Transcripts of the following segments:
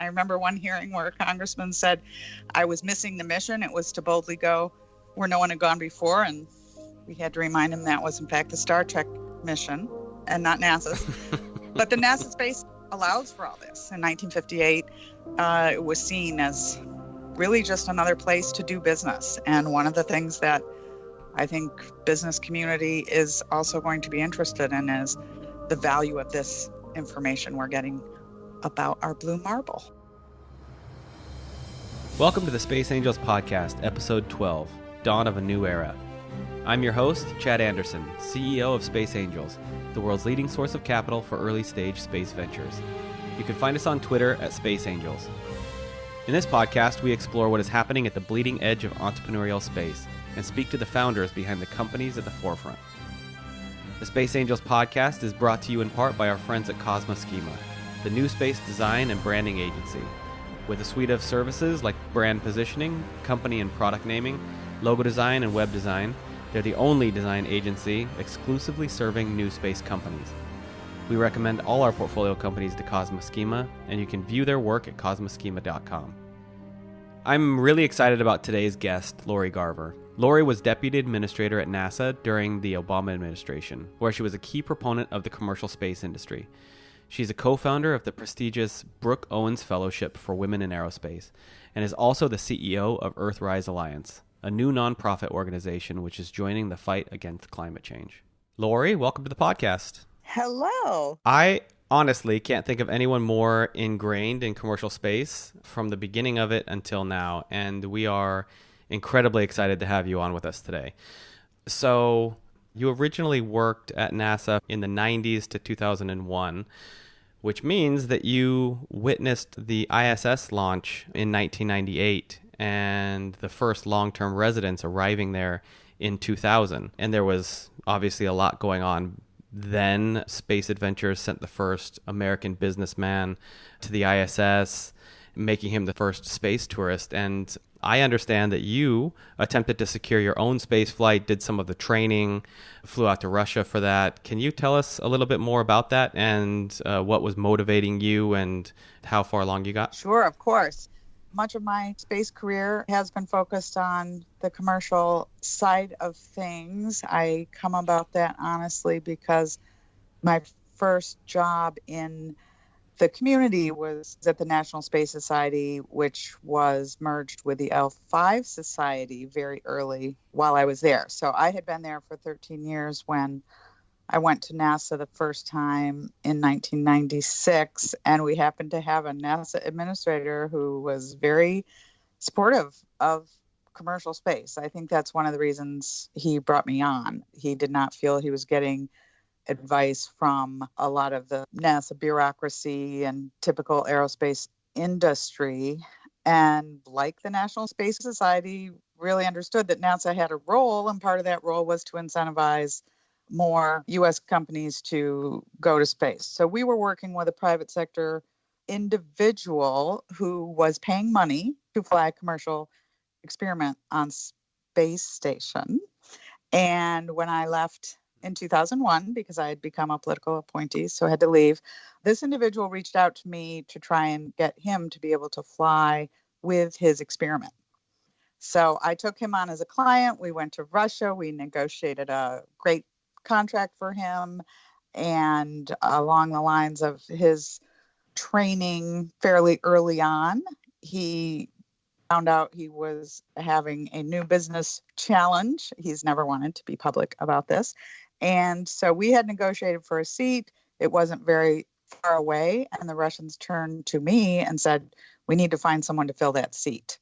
remember one hearing where a congressman said I was missing the mission. It was to boldly go where no one had gone before. And we had to remind him that was, in fact, the Star Trek mission and not NASA's. But the NASA space allows for all this. In 1958, it was seen as really just another place to do business. And one of the things that I think business community is also going to be interested in is the value of this information we're getting about our blue marble. Welcome to the Space Angels Podcast, Episode 12, Dawn of a New Era. I'm your host, Chad Anderson, CEO of Space Angels, the world's leading source of capital for early-stage space ventures. You can find us on Twitter at Space Angels. In this podcast, we explore what is happening at the bleeding edge of entrepreneurial space and speak to the founders behind the companies at the forefront. The Space Angels Podcast is brought to you in part by our friends at Cosma Schema, the new space design and branding agency. With a suite of services like brand positioning, company and product naming, logo design, and web design, they're the only design agency exclusively serving new space companies. We recommend all our portfolio companies to Cosma Schema, and you can view their work at cosmaschema.com. I'm really excited about today's guest, Lori Garver. Lori was Deputy Administrator at NASA during the Obama administration, where she was a key proponent of the commercial space industry. She's a co-founder of the prestigious Brooke Owens Fellowship for Women in Aerospace, and is also the CEO of Earthrise Alliance, a new nonprofit organization which is joining the fight against climate change. Lori, welcome to the podcast. Hello. I honestly can't think of anyone more ingrained in commercial space from the beginning of it until now, and we are incredibly excited to have you on with us today. So, you originally worked at NASA in the 90s to 2001, which means that you witnessed the ISS launch in 1998 and the first long-term residents arriving there in 2000. And there was obviously a lot going on then. Space Adventures sent the first American businessman to the ISS, making him the first space tourist. And I understand that you attempted to secure your own space flight, did some of the training, flew out to Russia for that. Can you tell us a little bit more about that and what was motivating you and how far along you got? Sure, of course. Much of my space career has been focused on the commercial side of things. I come about that honestly because my first job in the community was at the National Space Society, which was merged with the L5 Society very early while I was there. So I had been there for 13 years when I went to NASA the first time in 1996, and we happened to have a NASA administrator who was very supportive of commercial space. I think that's one of the reasons he brought me on. He did not feel he was getting advice from a lot of the NASA bureaucracy and typical aerospace industry. And like the National Space Society, really understood that NASA had a role, and part of that role was to incentivize more U.S. companies to go to space. So we were working with a private sector individual who was paying money to fly a commercial experiment on space station. And when I left in 2001, because I had become a political appointee, so I had to leave, this individual reached out to me to try and get him to be able to fly with his experiment. So I took him on as a client. We went to Russia. We negotiated a great contract for him, and along the lines of his training fairly early on, he found out he was having a new business challenge. He's never wanted to be public about this. And so we had negotiated for a seat. It wasn't very far away, and the Russians turned to me and said, we need to find someone to fill that seat.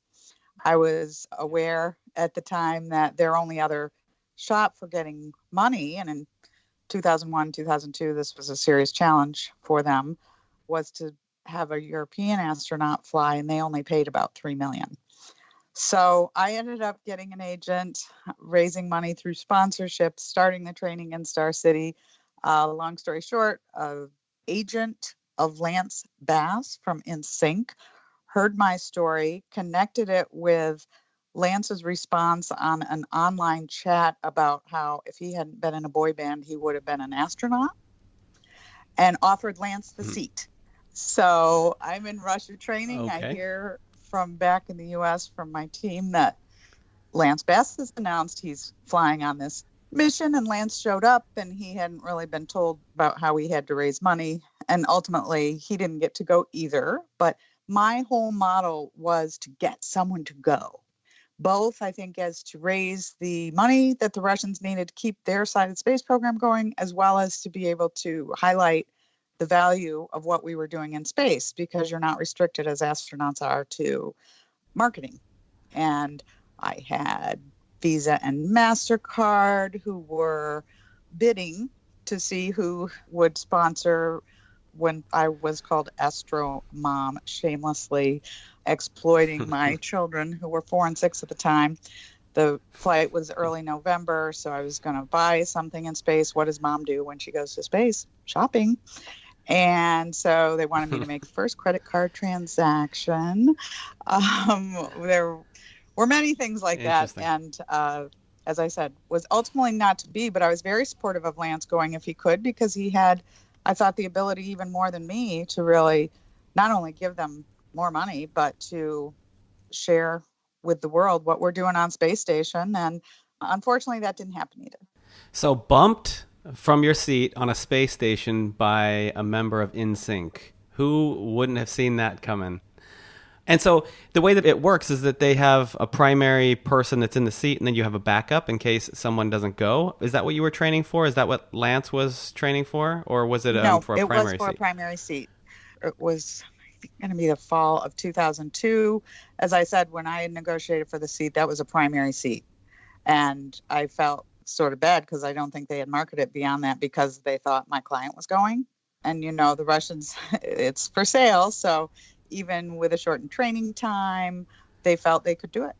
I was aware at the time that their only other shot for getting money, and in 2001, 2002, this was a serious challenge for them, was to have a European astronaut fly, and they only paid about $3 million. So I ended up getting an agent, raising money through sponsorships, starting the training in Star City. Long story short, an agent of Lance Bass from InSync heard my story, connected it with Lance's response on an online chat about how if he hadn't been in a boy band, he would have been an astronaut, and offered Lance the seat. So I'm in Russia training. Okay. I hear from back in the U.S. from my team that Lance Bass has announced he's flying on this mission, and Lance showed up, and he hadn't really been told about how he had to raise money. And ultimately, he didn't get to go either. But my whole model was to get someone to go. Both, I think, as to raise the money that the Russians needed to keep their side of the space program going, as well as to be able to highlight the value of what we were doing in space, because you're not restricted as astronauts are to marketing. And I had Visa and MasterCard who were bidding to see who would sponsor when I was called Astro Mom, shamelessly exploiting my children who were 4 and 6 at the time. The flight was early November, so I was going to buy something in space. What does mom do when she goes to space? Shopping. And so they wanted me to make the first credit card transaction. There were many things like that. And as I said, was ultimately not to be, but I was very supportive of Lance going if he could, because he had, I thought, the ability even more than me to really not only give them more money, but to share with the world what we're doing on space station. And unfortunately, that didn't happen either. So bumped from your seat on a space station by a member of InSync. Who wouldn't have seen that coming? And so the way that it works is that they have a primary person that's in the seat, and then you have a backup in case someone doesn't go. Is that what you were training for? Is that what Lance was training for? Or was it for a primary seat? No, it was for a primary seat. It was going to be the fall of 2002. As I said, when I had negotiated for the seat, that was a primary seat. And I felt sort of bad because I don't think they had marketed it beyond that, because they thought my client was going. And, you know, the Russians, it's for sale. So even with a shortened training time, they felt they could do it.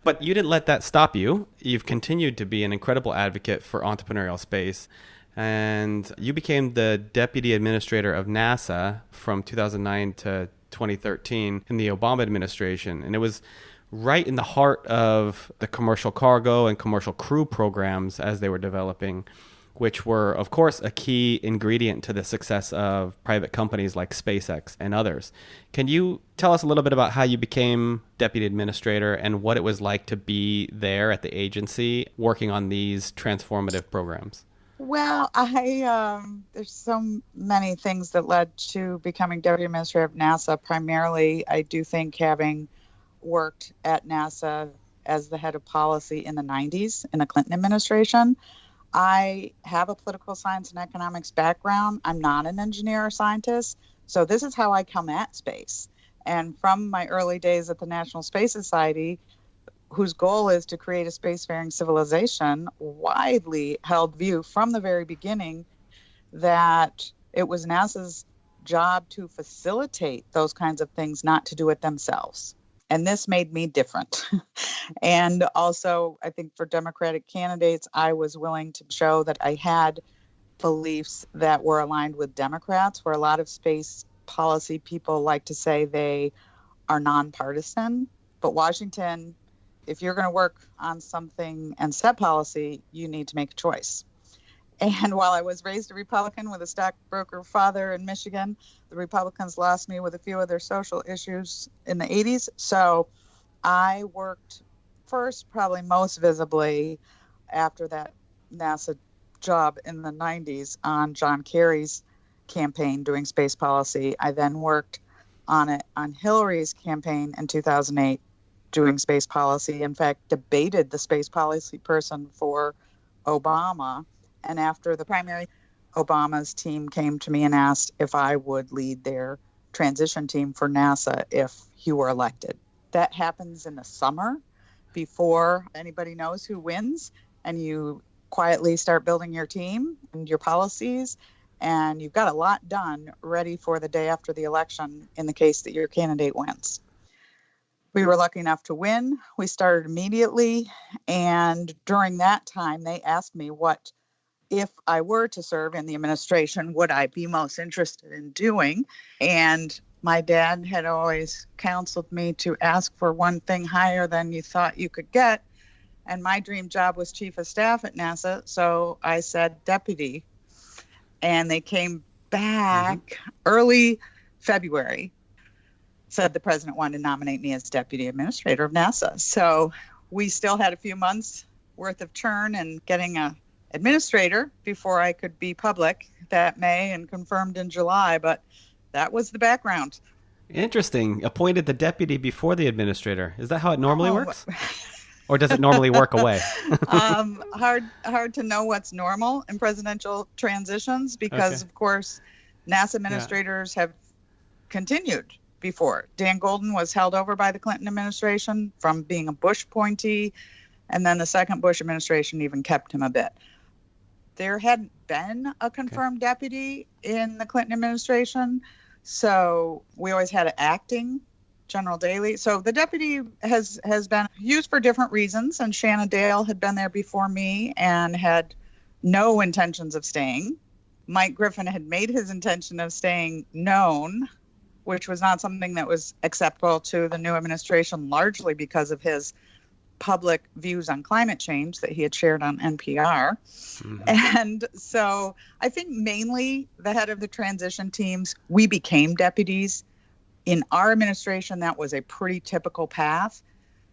But you didn't let that stop you. You've continued to be an incredible advocate for entrepreneurial space. And you became the deputy administrator of NASA from 2009 to 2013 in the Obama administration. And it was right in the heart of the commercial cargo and commercial crew programs as they were developing, which were, of course, a key ingredient to the success of private companies like SpaceX and others. Can you tell us a little bit about how you became deputy administrator and what it was like to be there at the agency working on these transformative programs? Well, there's so many things that led to becoming deputy administrator of NASA. Primarily, I do think having worked at NASA as the head of policy in the 90s in the Clinton administration, I have a political science and economics background. I'm not an engineer or scientist, so this is how I come at space. And from my early days at the National Space Society, whose goal is to create a spacefaring civilization, widely held view from the very beginning that it was NASA's job to facilitate those kinds of things, not to do it themselves. And this made me different. And also, I think for Democratic candidates, I was willing to show that I had beliefs that were aligned with Democrats, where a lot of space policy people like to say they are nonpartisan. But Washington, if you're going to work on something and set policy, you need to make a choice. And while I was raised a Republican with a stockbroker father in Michigan, the Republicans lost me with a few of their social issues in the 80s. So I worked first, probably most visibly after that NASA job in the 90s, on John Kerry's campaign doing space policy. I then worked on it on Hillary's campaign in 2008 doing space policy. In fact, debated the space policy person for Obama. And after the primary, Obama's team came to me and asked if I would lead their transition team for NASA if he were elected. That happens in the summer before anybody knows who wins, and you quietly start building your team and your policies, and you've got a lot done ready for the day after the election in the case that your candidate wins. We were lucky enough to win. We started immediately, and during that time, they asked me what, if I were to serve in the administration, would I be most interested in doing? And my dad had always counseled me to ask for one thing higher than you thought you could get. And my dream job was chief of staff at NASA. So I said deputy. And they came back early February, said the president wanted to nominate me as deputy administrator of NASA. So we still had a few months worth of churn and getting a administrator before I could be public that May and confirmed in July. But that was the background. Interesting. Appointed the deputy before the administrator. Is that how it normally works? Or does it normally work away? Hard to know what's normal in presidential transitions because, of course, NASA administrators have continued before. Dan Golden was held over by the Clinton administration from being a Bush appointee, and then the second Bush administration even kept him a bit. There hadn't been a confirmed deputy in the Clinton administration, so we always had an acting General Daley. So the deputy has been used for different reasons, and Shannon Dale had been there before me and had no intentions of staying. Mike Griffin had made his intention of staying known, which was not something that was acceptable to the new administration, largely because of his public views on climate change that he had shared on NPR. Mm-hmm. And so I think mainly the head of the transition teams, we became deputies. In our administration, that was a pretty typical path.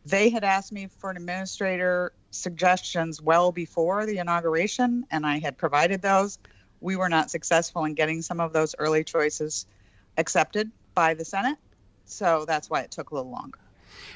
They had asked me for an administrator suggestions well before the inauguration, and I had provided those. We were not successful in getting some of those early choices accepted by the Senate, so that's why it took a little longer.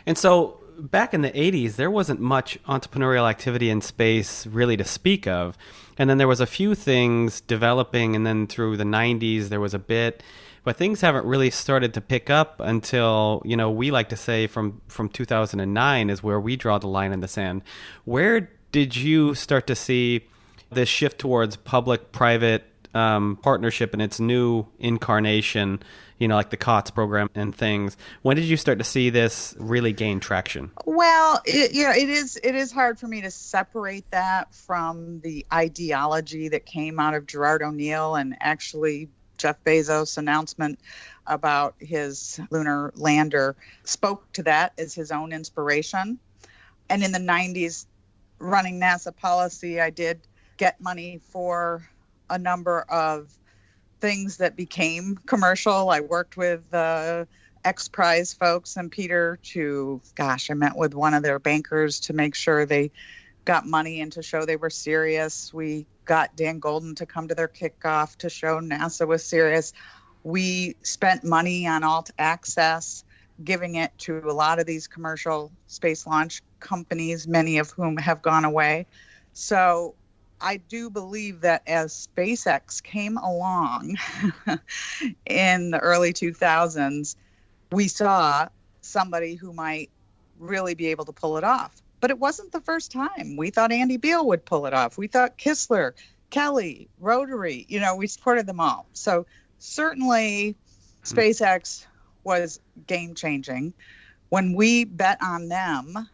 And so back in the 80s, there wasn't much entrepreneurial activity in space really to speak of. And then there was a few things developing, and then through the 90s, there was a bit. But things haven't really started to pick up until, we like to say from 2009 is where we draw the line in the sand. Where did you start to see this shift towards public-private partnership in its new incarnation, like the COTS program and things? When did you start to see this really gain traction? Well, it is hard for me to separate that from the ideology that came out of Gerard O'Neill and actually Jeff Bezos' announcement about his lunar lander spoke to that as his own inspiration. And in the 90s, running NASA policy, I did get money for a number of things that became commercial. I worked with X Prize folks and Peter I met with one of their bankers to make sure they got money and to show they were serious. We got Dan Golden to come to their kickoff to show NASA was serious. We spent money on alt access, giving it to a lot of these commercial space launch companies, many of whom have gone away. So I do believe that as SpaceX came along in the early 2000s, we saw somebody who might really be able to pull it off. But it wasn't the first time. We thought Andy Beal would pull it off. We thought Kistler, Kelly, Rotary, we supported them all. So certainly SpaceX was game-changing. When we bet on them,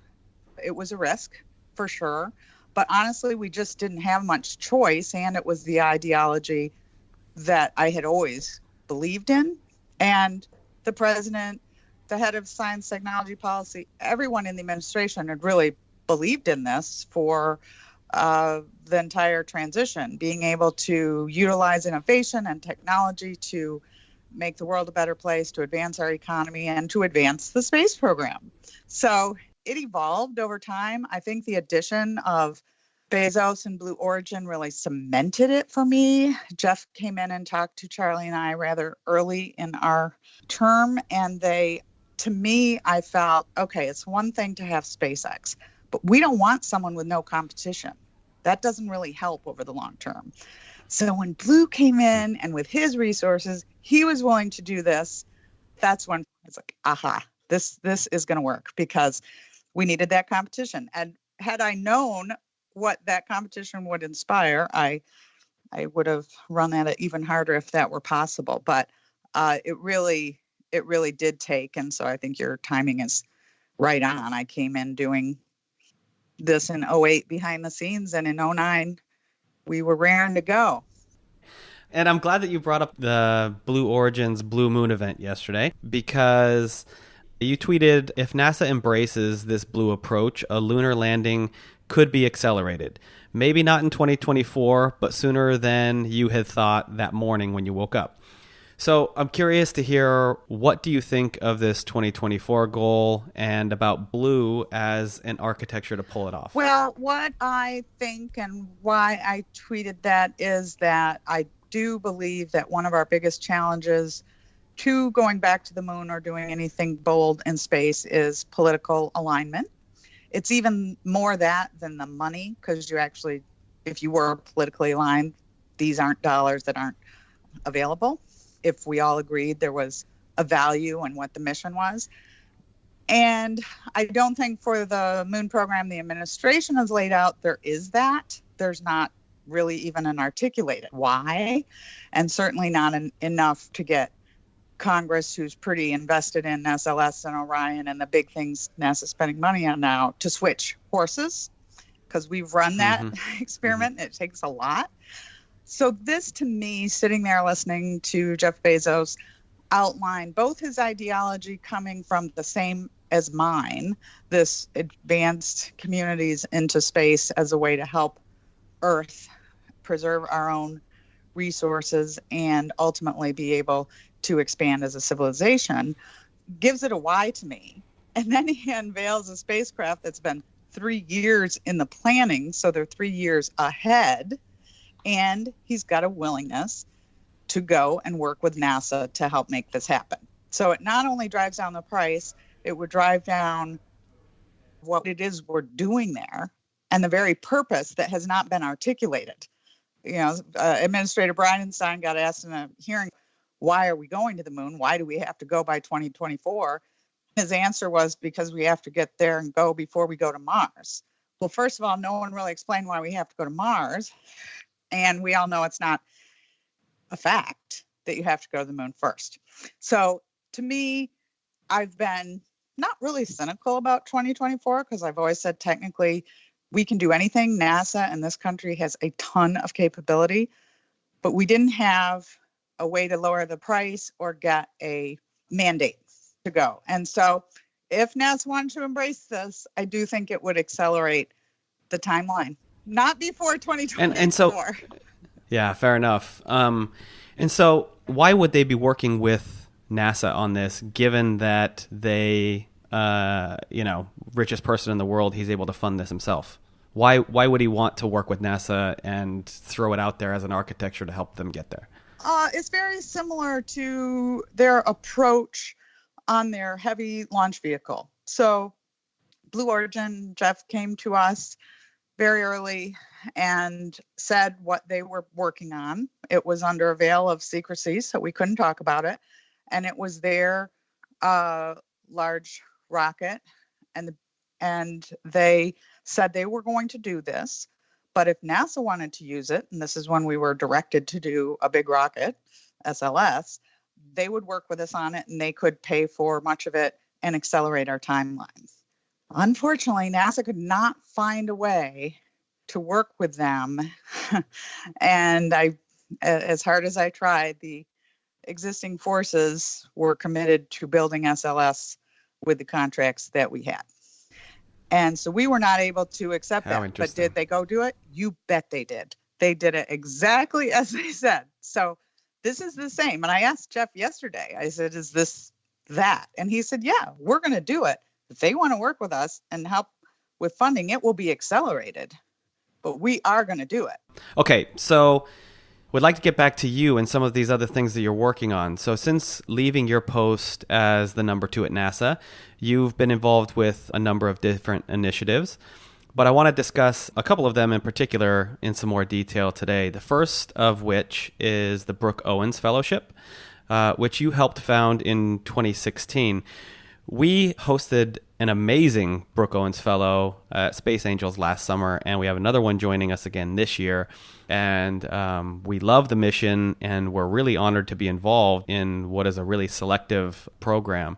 it was a risk for sure. But honestly, we just didn't have much choice, and it was the ideology that I had always believed in. And the president, the head of science technology policy, everyone in the administration had really believed in this for the entire transition, being able to utilize innovation and technology to make the world a better place, to advance our economy, and to advance the space program. So it evolved over time. I think the addition of Bezos and Blue Origin really cemented it for me. Jeff came in and talked to Charlie and I rather early in our term, and to me, I felt, okay, it's one thing to have SpaceX, but we don't want someone with no competition. That doesn't really help over the long term. So when Blue came in and with his resources, he was willing to do this, that's when it's like, aha, this is going to work, because we needed that competition. And had I known what that competition would inspire, I would have run at it even harder if that were possible. But it really did take. And so I think your timing is right on. I came in doing this in 2008 behind the scenes, and in 2009, we were raring to go. And I'm glad that you brought up the Blue Origin's Blue Moon event yesterday, because you tweeted, if NASA embraces this blue approach, a lunar landing could be accelerated. Maybe not in 2024, but sooner than you had thought that morning when you woke up. So I'm curious to hear, what do you think of this 2024 goal and about Blue as an architecture to pull it off? Well, what I think and why I tweeted that is that I do believe that one of our biggest challenges to going back to the moon or doing anything bold in space is political alignment. It's even more that than the money, because you actually, if you were politically aligned, these aren't dollars that aren't available. If we all agreed there was a value in what the mission was. And I don't think for the moon program the administration has laid out, there is that. There's not really even an articulated why, and certainly not enough to get Congress, who's pretty invested in SLS and Orion and the big things NASA's spending money on now, to switch horses, because we've run that experiment. It takes a lot. So this, to me, sitting there listening to Jeff Bezos outline both his ideology coming from the same as mine, this advanced communities into space as a way to help Earth preserve our own resources and ultimately be able to expand as a civilization, gives it a why to me. And then he unveils a spacecraft that's been 3 years in the planning, so they're 3 years ahead, and he's got a willingness to go and work with NASA to help make this happen. So it not only drives down the price, it would drive down what it is we're doing there and the very purpose that has not been articulated. You know, Administrator Bridenstine got asked in a hearing, why are we going to the moon? Why do we have to go by 2024? His answer was, because we have to get there and go before we go to Mars. Well, first of all, no one really explained why we have to go to Mars. And we all know it's not a fact that you have to go to the moon first. So to me, I've been not really cynical about 2024, because I've always said technically we can do anything. NASA and this country has a ton of capability, but we didn't have a way to lower the price or get a mandate to go. And so if NASA wanted to embrace this, I do think it would accelerate the timeline. Not before 2024. And so, yeah, fair enough. And so why would they be working with NASA on this, given that they, richest person in the world, he's able to fund this himself? Why would he want to work with NASA and throw it out there as an architecture to help them get there? It's very similar to their approach on their heavy launch vehicle. So Blue Origin, Jeff came to us very early and said what they were working on. It was under a veil of secrecy, so we couldn't talk about it. And it was their large rocket. And they said they were going to do this. But if NASA wanted to use it, and this is when we were directed to do a big rocket, SLS, they would work with us on it, and they could pay for much of it and accelerate our timelines. Unfortunately, NASA could not find a way to work with them. And as hard as I tried, the existing forces were committed to building SLS with the contracts that we had. And so we were not able to accept that. But did they go do it? You bet they did. They did it exactly as they said. So this is the same. And I asked Jeff yesterday, I said, is this that? And he said, yeah, we're going to do it. If they want to work with us and help with funding, it will be accelerated. But we are going to do it. Okay, so would like to get back to you and some of these other things that you're working on. So since leaving your post as the number 2 at NASA, you've been involved with a number of different initiatives, but I want to discuss a couple of them in particular in some more detail today. The first of which is the Brooke Owens Fellowship, which you helped found in 2016. We hosted an amazing Brooke Owens Fellow at Space Angels last summer, and we have another one joining us again this year. And we love the mission, and we're really honored to be involved in what is a really selective program.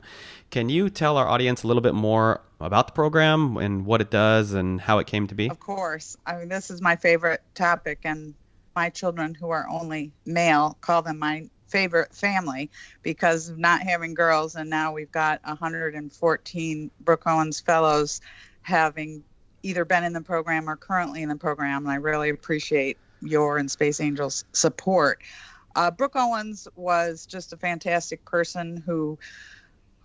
Can you tell our audience a little bit more about the program and what it does and how it came to be? Of course. I mean, this is my favorite topic, and my children, who are only male, call them my favorite family because of not having girls. And now we've got 114 Brooke Owens Fellows having either been in the program or currently in the program. And I really appreciate your and Space Angels support. Brooke Owens was just a fantastic person who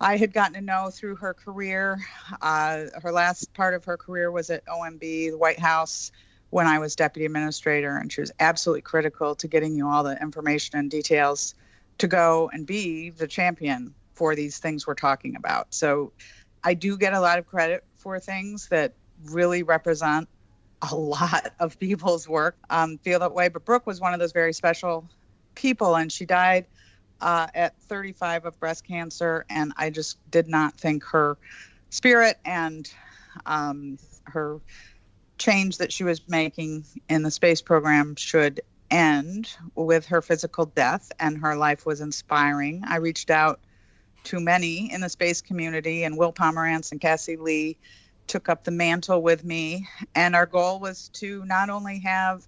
I had gotten to know through her career. Her last part of her career was at OMB, the White House, when I was deputy administrator, and she was absolutely critical to getting you all the information and details to go and be the champion for these things we're talking about. So I do get a lot of credit for things that really represent a lot of people's work, feel that way. But Brooke was one of those very special people, and she died at 35 of breast cancer. And I just did not think her spirit and her change that she was making in the space program should end with her physical death, and her life was inspiring. I reached out to many in the space community, and Will Pomerantz and Cassie Lee took up the mantle with me. And our goal was to not only have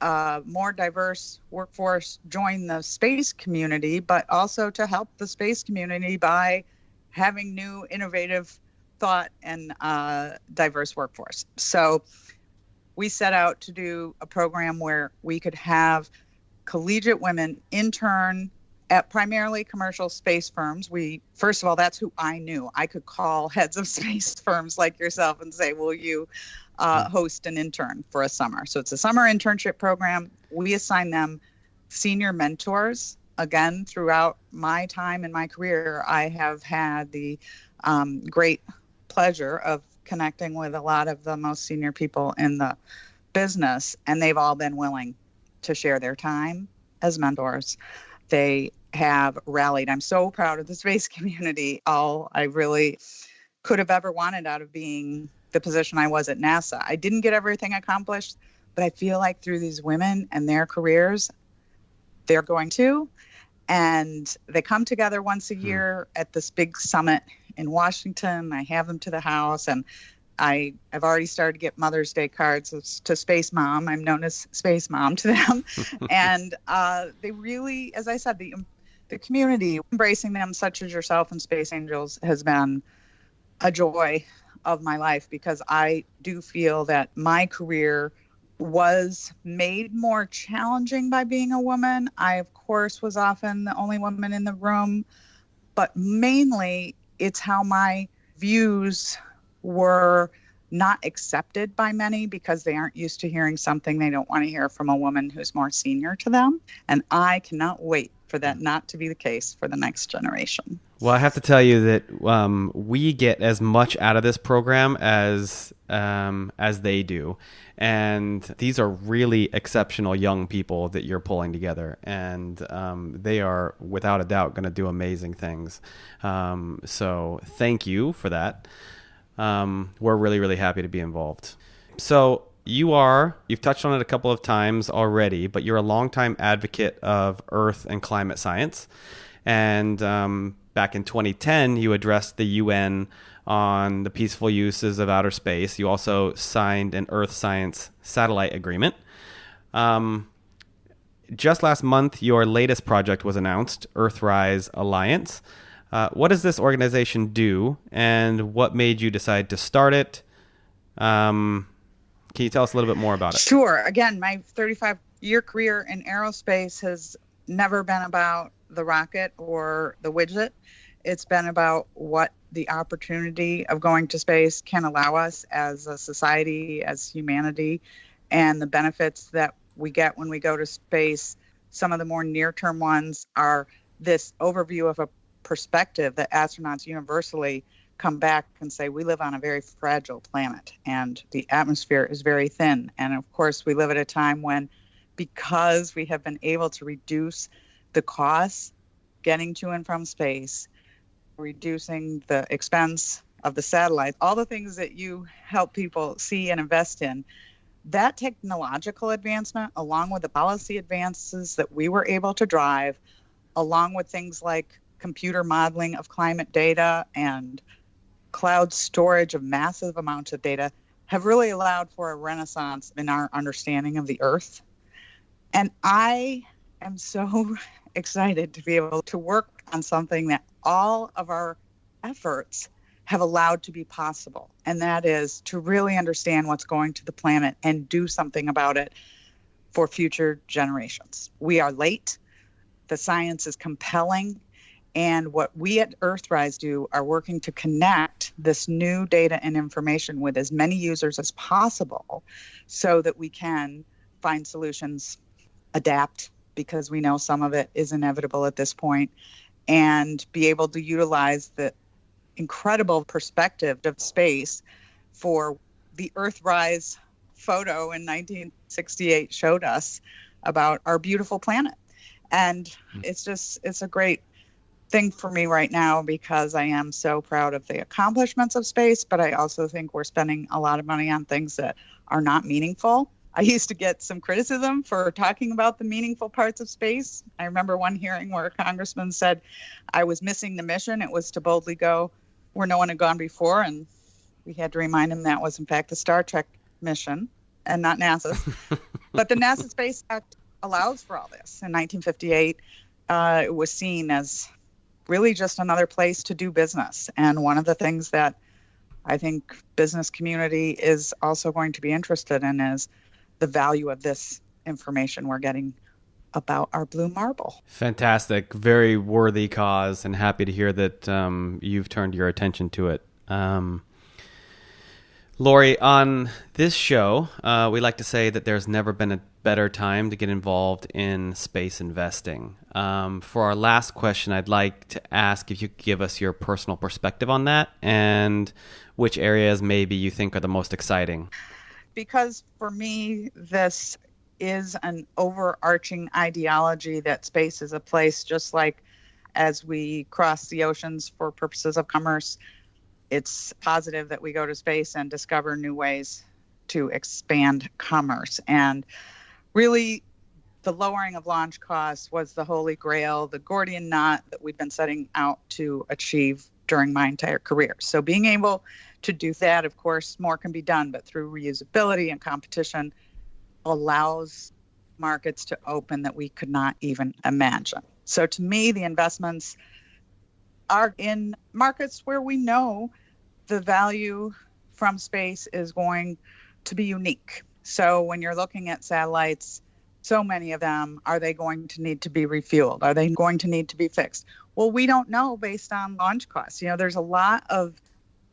a more diverse workforce join the space community, but also to help the space community by having new innovative thought and diverse workforce. So we set out to do a program where we could have collegiate women intern at primarily commercial space firms. First of all, that's who I knew. I could call heads of space firms like yourself and say, will you host an intern for a summer? So it's a summer internship program. We assign them senior mentors. Again, throughout my time in my career, I have had the great pleasure of connecting with a lot of the most senior people in the business, and they've all been willing to share their time as mentors. They have rallied. I'm so proud of the space community. All I really could have ever wanted out of being the position I was at NASA. I didn't get everything accomplished, but I feel like through these women and their careers, they're going to. And they come together once a year at this big summit in Washington. I have them to the house, and I've already started to get Mother's Day cards to Space Mom. I'm known as Space Mom to them. And they really, as I said, the community, embracing them, such as yourself and Space Angels, has been a joy of my life, because I do feel that my career was made more challenging by being a woman. I, of course, was often the only woman in the room, but mainly it's how my views were not accepted by many, because they aren't used to hearing something they don't want to hear from a woman who's more senior to them. And I cannot wait for that not to be the case for the next generation. Well, I have to tell you that we get as much out of this program as they do. And these are really exceptional young people that you're pulling together. And they are, without a doubt, going to do amazing things. So thank you for that. We're really, really happy to be involved. So you've touched on it a couple of times already, but you're a longtime advocate of Earth and climate science. And back in 2010, you addressed the UN on the peaceful uses of outer space. You also signed an Earth Science Satellite Agreement. Just last month, your latest project was announced, Earthrise Alliance. What does this organization do, and what made you decide to start it? Can you tell us a little bit more about it? Sure. Again, my 35-year career in aerospace has never been about the rocket or the widget. It's been about what the opportunity of going to space can allow us as a society, as humanity, and the benefits that we get when we go to space. Some of the more near-term ones are this overview of a perspective that astronauts universally come back and say, we live on a very fragile planet and the atmosphere is very thin. And of course, we live at a time when, because we have been able to reduce the costs getting to and from space, reducing the expense of the satellites, all the things that you help people see and invest in, that technological advancement, along with the policy advances that we were able to drive, along with things like computer modeling of climate data and cloud storage of massive amounts of data, have really allowed for a renaissance in our understanding of the Earth. And I am so excited to be able to work on something that all of our efforts have allowed to be possible. And that is to really understand what's going to the planet and do something about it for future generations. We are late. The science is compelling. And what we at Earthrise do are working to connect this new data and information with as many users as possible so that we can find solutions, adapt, because we know some of it is inevitable at this point, and be able to utilize the incredible perspective of space for the Earthrise photo in 1968 showed us about our beautiful planet. And it's a great thing for me right now because I am so proud of the accomplishments of space, but I also think we're spending a lot of money on things that are not meaningful. I used to get some criticism for talking about the meaningful parts of space. I remember one hearing where a congressman said I was missing the mission. It was to boldly go where no one had gone before, and we had to remind him that was in fact the Star Trek mission and not NASA's. But the NASA Space Act allows for all this. In 1958, it was seen as really just another place to do business. And one of the things that I think business community is also going to be interested in is the value of this information we're getting about our blue marble. Fantastic. Very worthy cause, and happy to hear that you've turned your attention to it. Lori, on this show, we like to say that there's never been a better time to get involved in space investing. For our last question, I'd like to ask if you could give us your personal perspective on that and which areas maybe you think are the most exciting. Because for me, this is an overarching ideology that space is a place, just like as we cross the oceans for purposes of commerce, it's positive that we go to space and discover new ways to expand commerce. And really, the lowering of launch costs was the holy grail, the Gordian knot that we've been setting out to achieve during my entire career. So being able to do that, of course, more can be done, but through reusability and competition allows markets to open that we could not even imagine. So to me, the investments are in markets where we know the value from space is going to be unique. So when you're looking at satellites, so many of them, are they going to need to be refueled? Are they going to need to be fixed? Well, we don't know based on launch costs. There's a lot of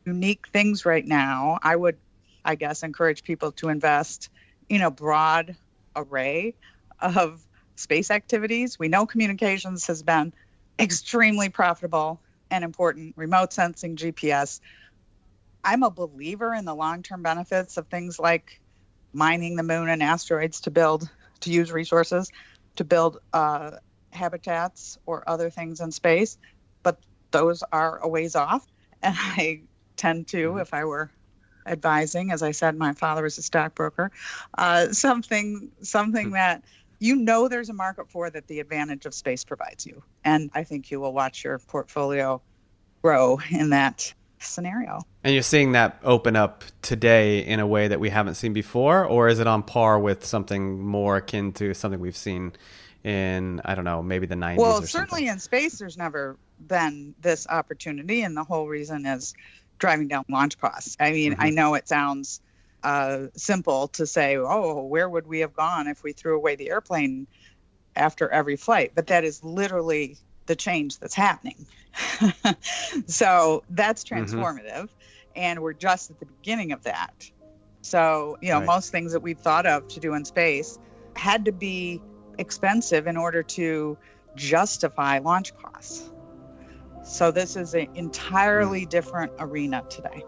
unique things right now. I would, I guess, encourage people to invest in a broad array of space activities. We know communications has been extremely profitable and important. Remote sensing, GPS. I'm a believer in the long-term benefits of things like mining the moon and asteroids to use resources to build habitats or other things in space, but those are a ways off. And I tend to, if I were advising, as I said, my father was a stockbroker, something that there's a market for that the advantage of space provides you. And I think you will watch your portfolio grow in that scenario. And you're seeing that open up today in a way that we haven't seen before, or is it on par with something more akin to something we've seen in, I don't know, maybe the 90s well, or something? Certainly in space, there's never been this opportunity, and the whole reason is driving down launch costs. I mean, I know it sounds simple to say, oh, where would we have gone if we threw away the airplane after every flight? But that is literally the change that's happening. So that's transformative. And we're just at the beginning of that. So, right. Most things that we've thought of to do in space had to be expensive in order to justify launch costs. So this is an entirely different arena today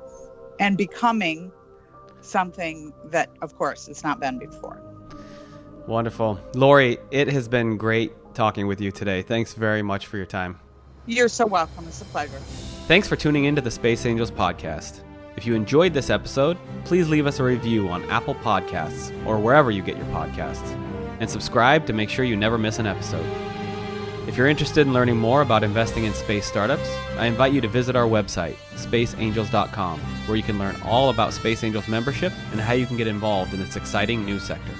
and becoming something that, of course, it's not been before. Wonderful. Lori, it has been great talking with you today. Thanks very much for your time. You're so welcome. It's a pleasure. Thanks for tuning into the Space Angels podcast. If you enjoyed this episode, please leave us a review on Apple Podcasts or wherever you get your podcasts, and subscribe to make sure you never miss an episode. If you're interested in learning more about investing in space startups, I invite you to visit our website, spaceangels.com, where you can learn all about Space Angels membership and how you can get involved in this exciting new sector.